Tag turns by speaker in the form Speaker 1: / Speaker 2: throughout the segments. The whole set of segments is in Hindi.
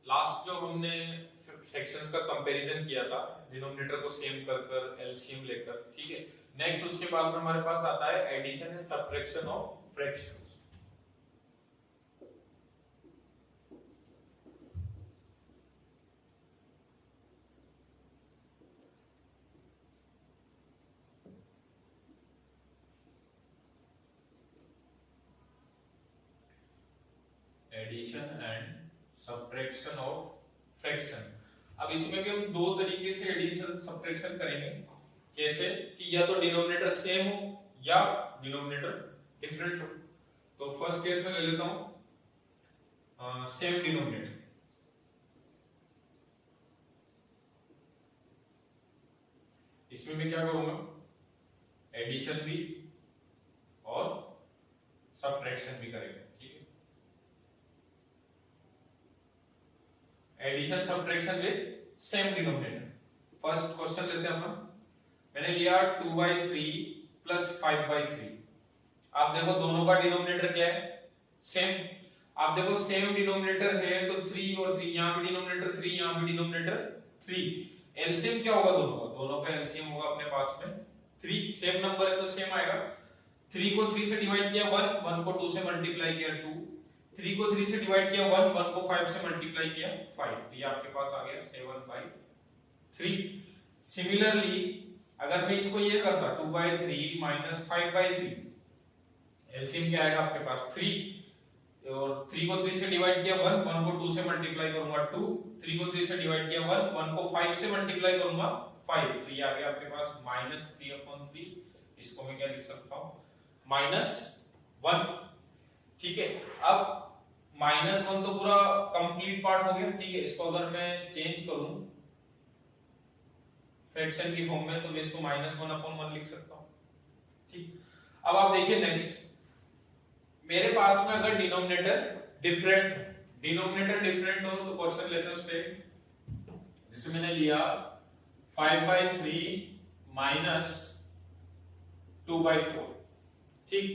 Speaker 1: लास्ट जो हमने फ्रैक्शंस का कंपैरिजन किया था, डिनोमिनेटर को सेम कर कर एलसीएम लेकर, ठीक है। नेक्स्ट उसके बाद में हमारे पास आता है addition and subtraction of fractions. Addition and subtraction of fraction. अब इसमें भी हम दो तरीके से एडिशन सब्ट्रैक्शन करेंगे। कैसे कि या तो डिनोमिनेटर सेम हो या डिनोमिनेटर डिफरेंट हो। तो फर्स्ट केस में ले लेता हूं सेम डिनोमिनेटर। इसमें मैं क्या करूंगा, एडिशन भी और सब्ट्रैक्शन भी करेंगे, ठीक है। Addition subtraction with same denominator. First question लेते हैं अपन। मैंने लिया 2/3 प्लस 5/3। आप देखो दोनों का डिनोमिनेटर क्या है, सेम। आप देखो सेम डिनोमिनेटर है तो 3 और 3, यहां भी डिनोमिनेटर 3, यहां भी डिनोमिनेटर 3। एलसीएम क्या होगा दोनों का, दोनों का एलसीएम होगा अपने पास में 3। सेम नंबर है तो सेम आएगा। 3 को 3 से डिवाइड किया 1, 1 को 2 से मल्टीप्लाई किया 2, 3 को 3 से डिवाइड किया 1, 1 को 5 से मल्टीप्लाई किया 5। तो ये आपके पास आ गया 7/3। सिमिलरली अगर मैं इसको ये करता 2/3 माइनस 5/3, एलसीएम क्या आएगा आपके पास 3। और 3 को 3 से डिवाइड किया 1, 1 को 2 से मल्टीप्लाई करूंगा 2, 3 को 3 से डिवाइड किया 1, 1 को 5 से मल्टीप्लाई करूंगा 5। तो ये आ गया आपके पास -3/3। इसको मैं क्या लिख सकता हूं, -1, ठीक है। अब -1 तो पूरा कंप्लीट पार्ट हो गया, ठीक है। इसको अगर मैं चेंज करूं फ्रैक्शन की फॉर्म में तो मैं इसको -1/1 लिख सकता हूं, ठीक। अब आप देखिए नेक्स्ट, मेरे पास में अगर डिनोमिनेटर डिफरेंट हो तो क्वेश्चन लेते हैं उस पे। जैसे मैंने लिया 5/3 माइनस 2/4, ठीक।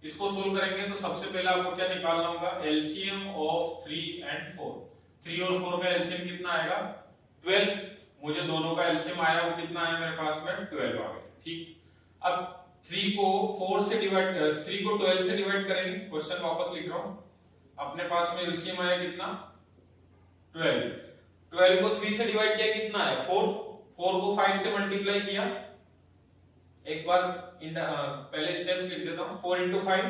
Speaker 1: इसको सोल्व करेंगे तो सबसे पहले आपको क्या निकालना होगा, एलसीएम ऑफ 3 एंड 4। 3 और 4 का एलसीएम कितना आएगा 12। मुझे दोनों का एलसीएम आया वो कितना आया मेरे पास में 12 आ गया, ठीक। अब 3 को 12 से डिवाइड करेंगे। क्वेश्चन वापस लिख रहा हूं। अपने पास में एलसीएम आया कितना 12। 12 को 3 से डिवाइड किया कितना है 4। 4 को 5 से मल्टीप्लाई किया, एक बार पहले स्टेप्स लिख देता हूं। 4 into 5,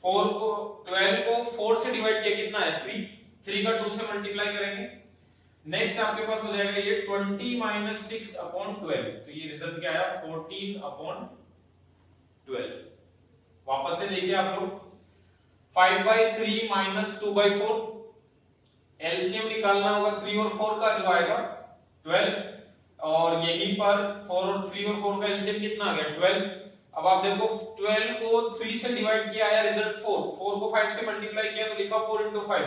Speaker 1: 12 को 4 से डिवाइड किया कितना है 3। 3 का 2 से मल्टीप्लाई करेंगे। नेक्स्ट आपके पास हो जाएगा ये 20 माइनस 6/12। तो ये रिजल्ट क्या आया 14/12। वापस से देखिए आप लोग, 5/3 माइनस 2/4, एलसीएम निकालना होगा 3 और 4 का, जो आएगा 12। और यहीं पर 4 और 3 और 4 का एलसीएम कितना आ गया 12। अब आप देखो 12 को 3 से डिवाइड किया आया रिजल्ट 4, 4 को 5 से मल्टीप्लाई किया तो लिखा 4 into 5।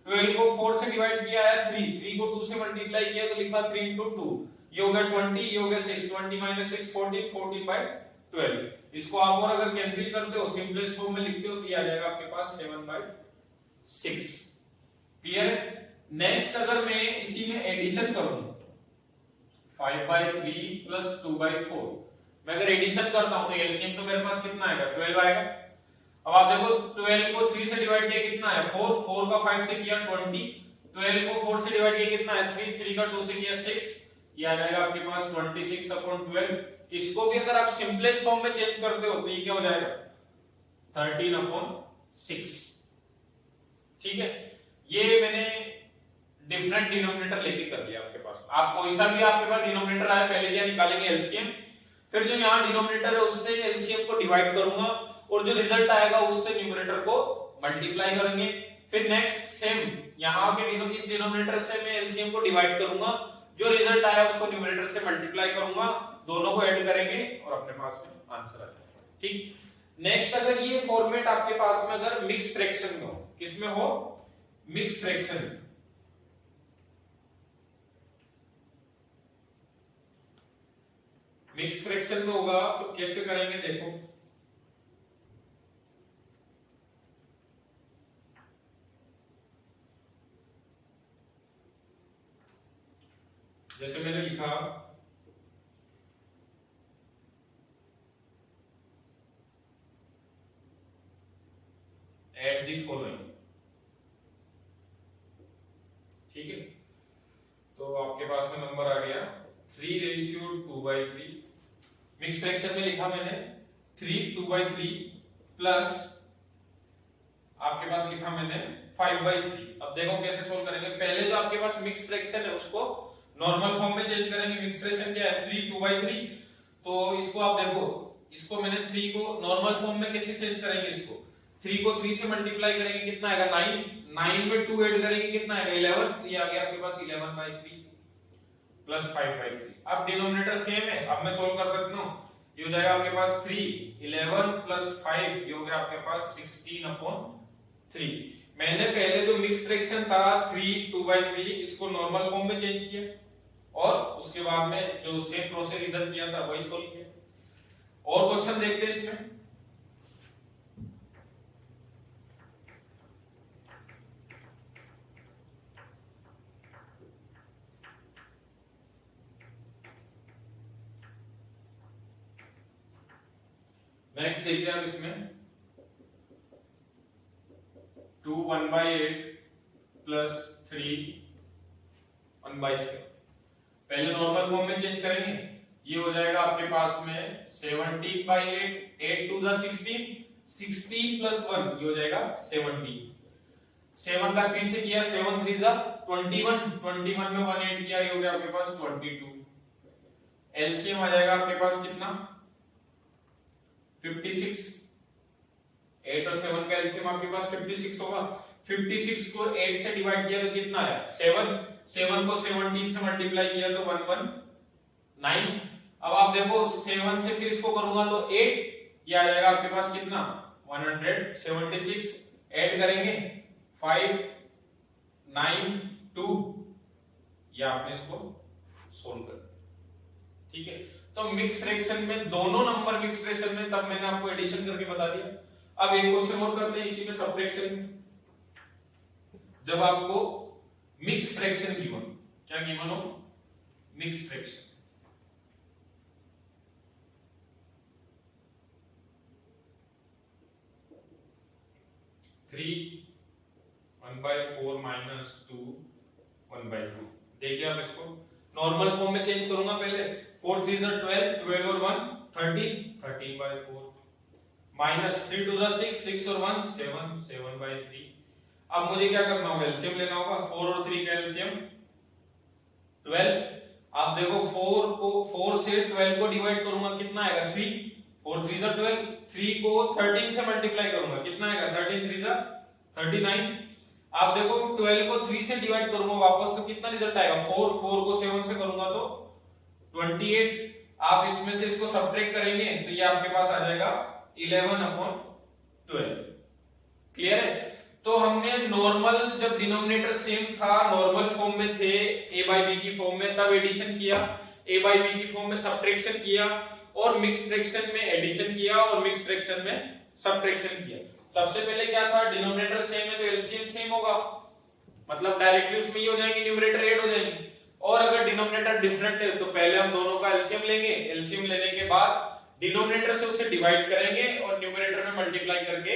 Speaker 1: 12 को 4 से डिवाइड किया आया 3, 3 को 2 से मल्टीप्लाई किया तो लिखा 3 into 2। ये हो गया 20, ये हो गया 6, 20 माइनस 6 14, 14/12। इसको आप और अगर कैंसिल करते हो सिंपलेस्ट फॉर्म में लिखते हो तो ये आ जाएगा आपके पास 7/6। क्लियर है। नेक्स्ट अगर मैं इसी में एडिशन करूं 5/3 प्लस 2/4, मैं अगर एडिशन करता हूं तो एलसीएम तो मेरे पास कितना आएगा 12 आएगा। अब आप देखो 12 को 3 से डिवाइड किया कितना है 4, 4 का 5 से किया 20, 12 को 4 से डिवाइड किया कितना है 3, 3 का 2 से किया 6, ये आ जाएगा आपके पास 26/12। इसको भी अगर आप सिंपलेस्ट फॉर्म में चेंज करते हो तो ये क्या हो जाएगा 13/6, ठीक है। ये मैंने डिफरेंट डिनोमिनेटर लेके कर लिया आपके पास। आप कोई सा भी आपके पास डिनोमिनेटर आया पहले क्या निकालेंगे एलसीएम, फिर जो यहाँ डिनोमिनेटर है उससे एलसीएम को डिवाइड करूंगा और जो रिजल्ट आएगा उससे न्यूमरेटर को मल्टीप्लाई करेंगे। फिर नेक्स्ट सेम यहाँ के इस डिनोमिनेटर से मैं एलसीएम को डिवाइड करूंगा, जो रिजल्ट आया उसको न्यूमरेटर से मल्टीप्लाई करूंगा, दोनों को ऐड करेंगे और अपने पास में आंसर आ जाएगा, ठीक। नेक्स्ट अगर ये फॉर्मेट आपके पास में अगर मिक्स फ्रैक्शन में हो, किसमें हो मिक्स फ्रैक्शन, मिक्स फ्रैक्शन में होगा तो कैसे करेंगे देखो। जैसे मैंने लिखा एट दी फॉलोइंग, ठीक है। तो आपके पास में नंबर आ गया 3/2/3। मिक्स फ्रैक्शन में लिखा मैंने 3/2/3 प्लस आपके पास लिखा मैंने 5/3। अब देखो कैसे सोल्व करेंगे। पहले जो आपके पास मिक्स फ्रैक्शन है उसको नॉर्मल फॉर्म में चेंज करेंगे। मिक्स फ्रैक्शन क्या है 3/2/3, तो इसको आप देखो, इसको मैंने 3 को नॉर्मल फॉर्म में कैसे चेंज करेंगे। इसको 3 को 3 से मल्टीप्लाई करेंगे, कितना आएगा 9। 9 में 2 ऐड करेंगे, कितना आएगा 11। तो ये आ गया आपके पास 11/3 प्लस 5/3। अब डिनोमिनेटर सेम है, अब मैं सोल्व कर सकता हूं। ये हो जाएगा आपके पास 3 11 प्लस 5, ये हो गया आपके पास 16/3। मैंने पहले जो मिक्स फ्रैक्शन था 3/2/3 इसको नॉर्मल फॉर्म में चेंज किया और उसके बाद में जो सेम प्रोसेस इधर किया था वही सोल्व किया। और क्वेश्चन देखते हैं इसमें। नेक्स्ट देखिए आप इसमें 2 1/8 प्लस 3 1/7। पहले नॉर्मल फॉर्म में चेंज करेंगे, ये हो जाएगा आपके पास में 17/8, 8 2 16, 16 प्लस 1 ये हो जाएगा 17। 7 का 3 से किया, 7 3 21, 21 में 1 8 किया, ये हो गया आपके पास 22। एलसीएम आ जाएगा आपके पास कितना 56। 8 और 7 का एलसीएम आपके पास 56 होगा। 56 को 8 से डिवाइड किया तो कितना आया 7। 7 को 17 से मल्टीप्लाई किया तो 119। अब आप देखो 7 से फिर इसको करूंगा तो 8, ये आ जाएगा आपके पास कितना 176। ऐड करेंगे 5 9 2, या आपने इसको सोल्व कर दिया, ठीक है। तो मिक्स फ्रैक्शन में दोनों नंबर मिक्स फ्रैक्शन में, तब मैंने आपको एडिशन करके बता दिया। अब एक क्वेश्चन और करते हैं इसी में सब्ट्रैक्शन में। जब आपको मिक्स फ्रैक्शन गिवन, क्या गिवन हो मिक्स फ्रैक्शन, थ्री 1/4 माइनस 2 1/2। देखिए आप इसको नॉर्मल फॉर्म में चेंज करूंगा पहले। 4 3 12, 12 और 1 13, 13/4 माइनस 3 2 6, 6 और 1 7, 7/3। अब मुझे क्या करना होगा एलसीएम लेना होगा। 4 और 3 का एलसीएम 12। आप देखो 4 से 12 को डिवाइड करूंगा, कितना आएगा 3। 4 3 12, 3 को 13 से मल्टीप्लाई करूंगा, कितना आएगा 13 3 39। आप देखो 12 को 3 से डिवाइड करूंगा वापस तो कितना रिजल्ट आएगा 4। 4 को 7 से करूंगा तो 28। आप इसमें से इसको सब्ट्रैक्ट करेंगे तो ये आपके पास आ जाएगा 11/12। क्लियर है। तो हमने नॉर्मल, जब डिनोमिनेटर सेम था नॉर्मल फॉर्म में थे a बाई बी की फॉर्म में, तब एडिशन किया। a बाई बी की फॉर्म में सब्ट्रैक्शन किया और मिक्स फ्रैक्शन में एडिशन किया और मिक्स फ्रैक्शन में सब्ट्रैक्शन किया। सबसे पहले क्या था डिनोमिनेटर सेम है तो एलसीएम सेम होगा, मतलब डायरेक्टली उसमें ये हो जाएंगे न्यूमरेटर ऐड हो जाएंगे। और अगर डिनोमिनेटर डिफरेंट है तो पहले हम दोनों का एलसीएम लेंगे, एलसीएम लेने के बाद डिनोमिनेटर से उसे डिवाइड करेंगे और न्यूमरेटर में मल्टीप्लाई करके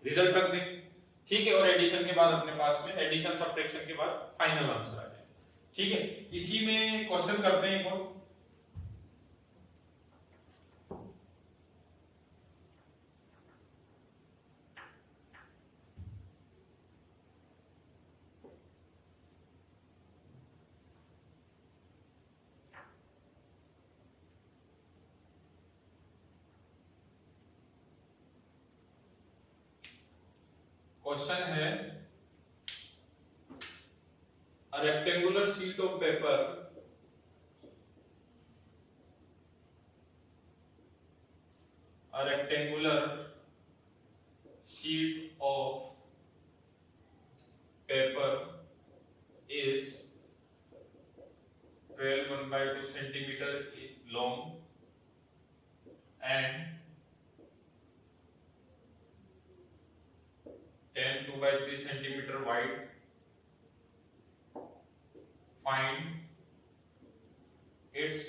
Speaker 1: रिजल्ट रख देंगे, ठीक है। और एडिशन के बाद अपने पास में एडिशन सब्ट्रैक्शन के बाद फाइनल आंसर आ जाएगा, ठीक है। इसी में क्वेश्चन करते हैं एक और। क्वेश्चन है a rectangular sheet of paper is 12 1/2 centimeter long and 10 2/3 centimeter wide. Find its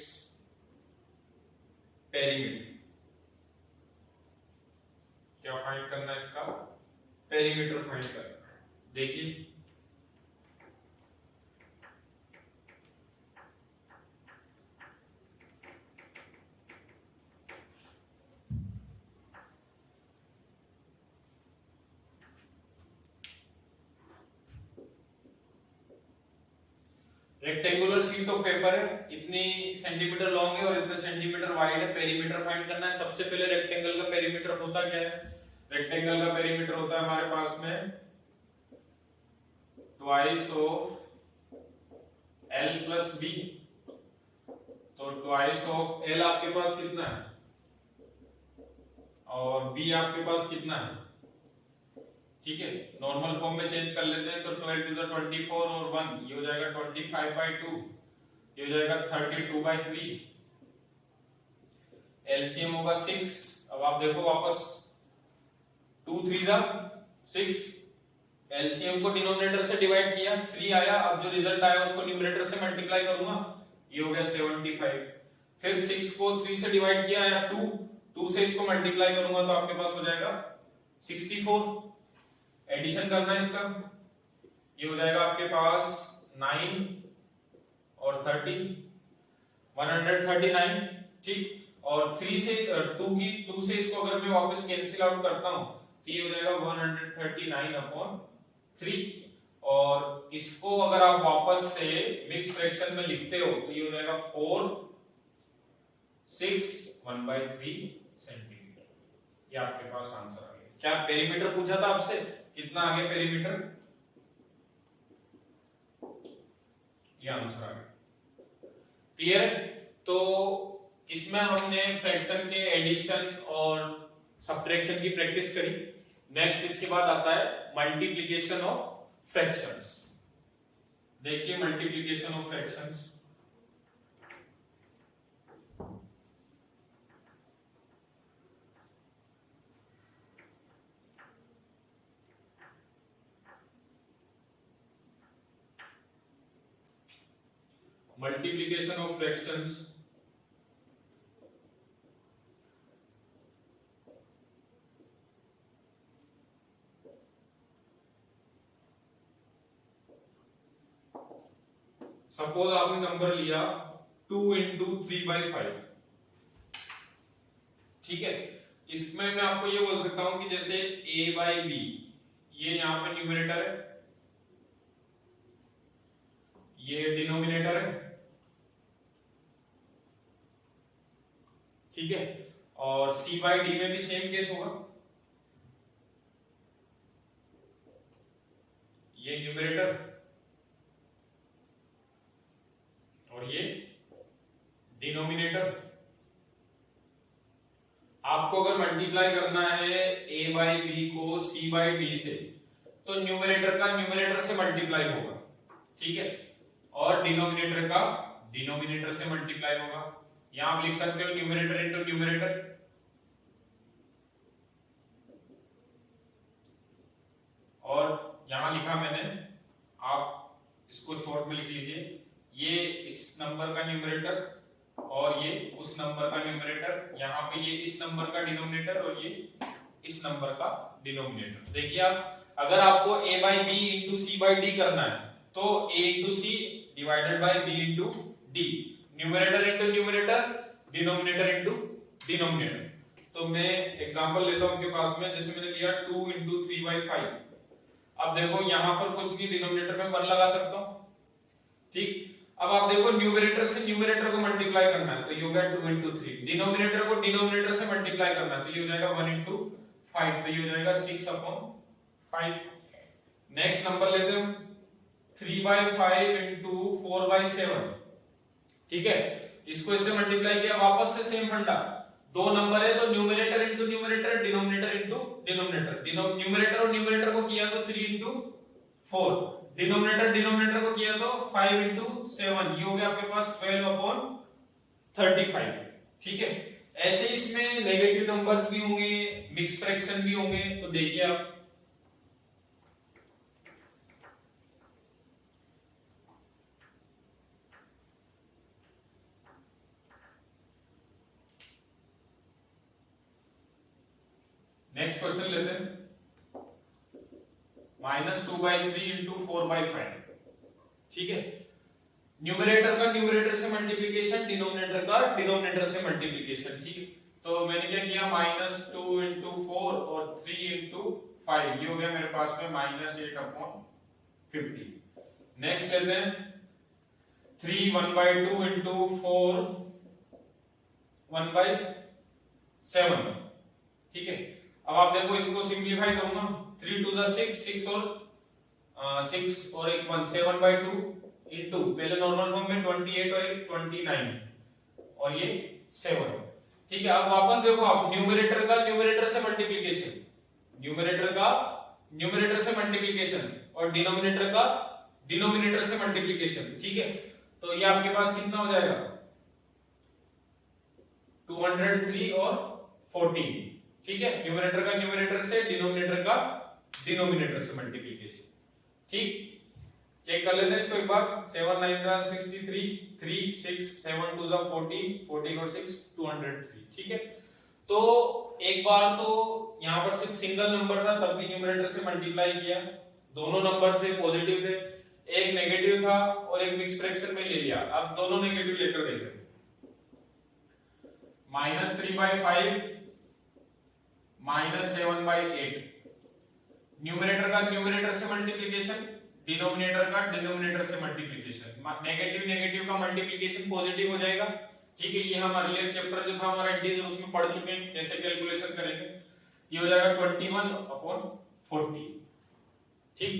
Speaker 1: perimeter. क्या फाइंड करना है इसका? पेरीमीटर फाइंड करना है। देखिए रेक्टेंगुलर शीट ऑफ पेपर है, इतनी सेंटीमीटर लॉन्ग है और इतने सेंटीमीटर वाइड है। पेरीमीटर फाइंड करना है। सबसे पहले रेक्टेंगल का पेरीमीटर होता क्या है? रेक्टेंगल का पेरीमीटर होता है हमारे पास में twice of L plus B. तो ट्वाइस ऑफ एल आपके पास कितना है और बी आपके पास कितना है? ठीक है, नॉर्मल फॉर्म में चेंज कर लेते हैं। तो 12 टू द 24 और 1 ये हो जाएगा 25/2, ये हो जाएगा 32/3। एलसीएम होगा 6। अब आप देखो वापस 2 3 जा 6, एलसीएम को डिनोमिनेटर से डिवाइड किया 3 आया। अब जो रिजल्ट आया उसको न्यूमरेटर से मल्टीप्लाई करूंगा, ये हो गया 75। फिर 6 को 3 से डिवाइड किया आया 2 से इसको मल्टीप्लाई करूंगा तो आपके पास हो जाएगा 64। एडिशन करना है इसका, ये हो जाएगा आपके पास 9 और 30 139। ठीक, और 3 से 2 से इसको अगर मैं वापस कैंसिल आउट करता हूं तो ये हो जाएगा 139/3। और इसको अगर आप वापस से मिक्स फ्रैक्शन में लिखते हो तो ये हो जाएगा 4 6 1/3 सेंटीमीटर। ये आपके पास आंसर आ गया। क्या पेरीमीटर पूछा था आपसे? कितना आ गया पेरीमीटर? ये आंसर आ गया। क्लियर है? तो इसमें हमने फ्रैक्शन के एडिशन और सब्ट्रैक्शन की प्रैक्टिस करी। नेक्स्ट इसके बाद आता है मल्टीप्लिकेशन ऑफ फ्रैक्शंस। देखिए multiplication of fractions. Multiplication of fractions. Suppose आपने नंबर लिया 2 × 3/5। ठीक है, इसमें मैं आपको ये बोल सकता हूं कि जैसे a/b ये यहां पे न्यूमरेटर है, ये डिनोमिनेटर है। ठीक है, और c/d में भी सेम केस होगा, ये न्यूमरेटर और ये डिनोमिनेटर। आपको अगर मल्टीप्लाई करना है a/b को c/d से तो न्यूमरेटर का न्यूमरेटर से मल्टीप्लाई होगा। ठीक है, और डिनोमिनेटर का डिनोमिनेटर से मल्टीप्लाई होगा। यहां आप लिख सकते हो न्यूमरेटर इंटू न्यूमरेटर, और यहां लिखा मैंने, आप इसको शॉर्ट में लिख लीजिए, ये इस नंबर का न्यूमरेटर और ये उस नंबर का न्यूमरेटर। यहां पे ये इस नंबर का डिनोमिनेटर और ये इस नंबर का डिनोमिनेटर। देखिए आप, अगर आपको a/b इंटू c/d करना है तो a into C divided by b into D, numerator into numerator, denominator into denominator. तो मैं एग्जांपल लेता हूं आपके पास में, जैसे मैंने लिया 2 × 3/5। अब देखो यहां पर कुछ भी डिनोमिनेटर में 1 लगा सकता हूं। ठीक, अब आप देखो न्यूमरेटर से न्यूमरेटर को मल्टीप्लाई करना है तो ये हो गया 2 × 3, डिनोमिनेटर को डिनोमिनेटर से मल्टीप्लाई करना है तो ये हो जाएगा 1 × 5, तो ये हो जाएगा 6/5। नेक्स्ट नंबर लेते हैं 3/5 × 4/7। ठीक है, इसको इससे मल्टीप्लाई किया, वापस से सेम फंडा, दो नंबर है तो numerator into numerator, denominator into denominator. Numerator और न्यूमरेटर को किया तो 3 × 4, डिनोमिनेटर डिनोमिनेटर को किया तो 5 × 7, ये हो गया आपके पास 12/35। ठीक है, ऐसे इसमें नेगेटिव नंबर्स भी होंगे, मिक्स फ्रैक्शन भी होंगे। तो देखिए आप, नेक्स्ट क्वेश्चन लेते हैं, -2/3 × 4/5। ठीक है, न्यूमरेटर का न्यूमरेटर से मल्टीप्लिकेशन, डिनोमिनेटर का डिनोमिनेटर से मल्टीप्लिकेशन। ठीक है, तो मैंने क्या किया, -2 × 4 और 3 × 5, ये हो गया मेरे पास में -8/50। नेक्स्ट लेते हैं 3 1/2 × 4 1/7। ठीक है, अब आप देखो इसको सिंप्लीफाई करूंगा, 3 2 6, 6 और 1 7/2 इनटू, पहले नॉर्मल फॉर्म में 28 और 29 और ये 7। ठीक है, अब वापस देखो आप, न्यूमरेटर का न्यूमरेटर से मल्टीप्लिकेशन, न्यूमरेटर का न्यूमरेटर से मल्टीप्लिकेशन और डिनोमिनेटर का डिनोमिनेटर से मल्टीप्लिकेशन। ठीक है, तो ये आपके पास कितना हो जाएगा, 203 और 14। ठीक है, न्यूमरेटर का न्यूमरेटर से, डिनोमिनेटर का डिनोमिनेटर से मल्टीप्लिकेशन। ठीक, चेक कर लेते हैं इसको एक बार, 7 9 63, 3 6 7 2 14, 14 और 6 203। ठीक है, तो एक बार तो यहाँ पर सिर्फ सिंगल नंबर था तब भी न्यूमरेटर से मल्टीप्लाई किया, दोनों नंबर थे पॉजिटिव थे, एक नेगेटिव था और एक मिक्स फ्रैक्शन में ले लिया। अब दोनों नेगेटिव लेकर देखें, -3/5 -7/8, न्यूमरेटर का न्यूमरेटर से मल्टीप्लिकेशन, डिनोमिनेटर का डिनोमिनेटर से मल्टीप्लिकेशन, नेगेटिव नेगेटिव का मल्टीप्लिकेशन पॉजिटिव हो जाएगा। ठीक है, ये हम अर्लियर चैप्टर जो था हमारा इंटीजर उसमें पढ़ चुके हैं कैसे कैलकुलेशन करेंगे, ये हो जाएगा 21/40। ठीक,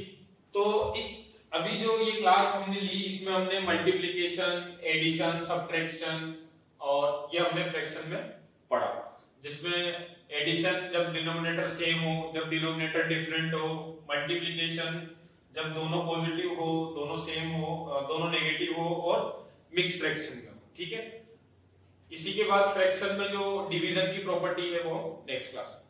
Speaker 1: तो इस अभी जो ये क्लास हमने ली इसमें हमने मल्टीप्लिकेशन, एडिशन, सब्ट्रैक्शन और ये हमने फ्रैक्शन में पढ़ा, जिसमें एडिशन जब डिनोमिनेटर सेम हो, जब डिनोमिनेटर डिफरेंट हो, मल्टीप्लिकेशन जब दोनों पॉजिटिव हो, दोनों सेम हो, दोनों नेगेटिव हो और मिक्स फ्रैक्शन में हो। ठीक है, इसी के बाद फ्रैक्शन में जो डिवीजन की प्रॉपर्टी है वो नेक्स्ट क्लास में।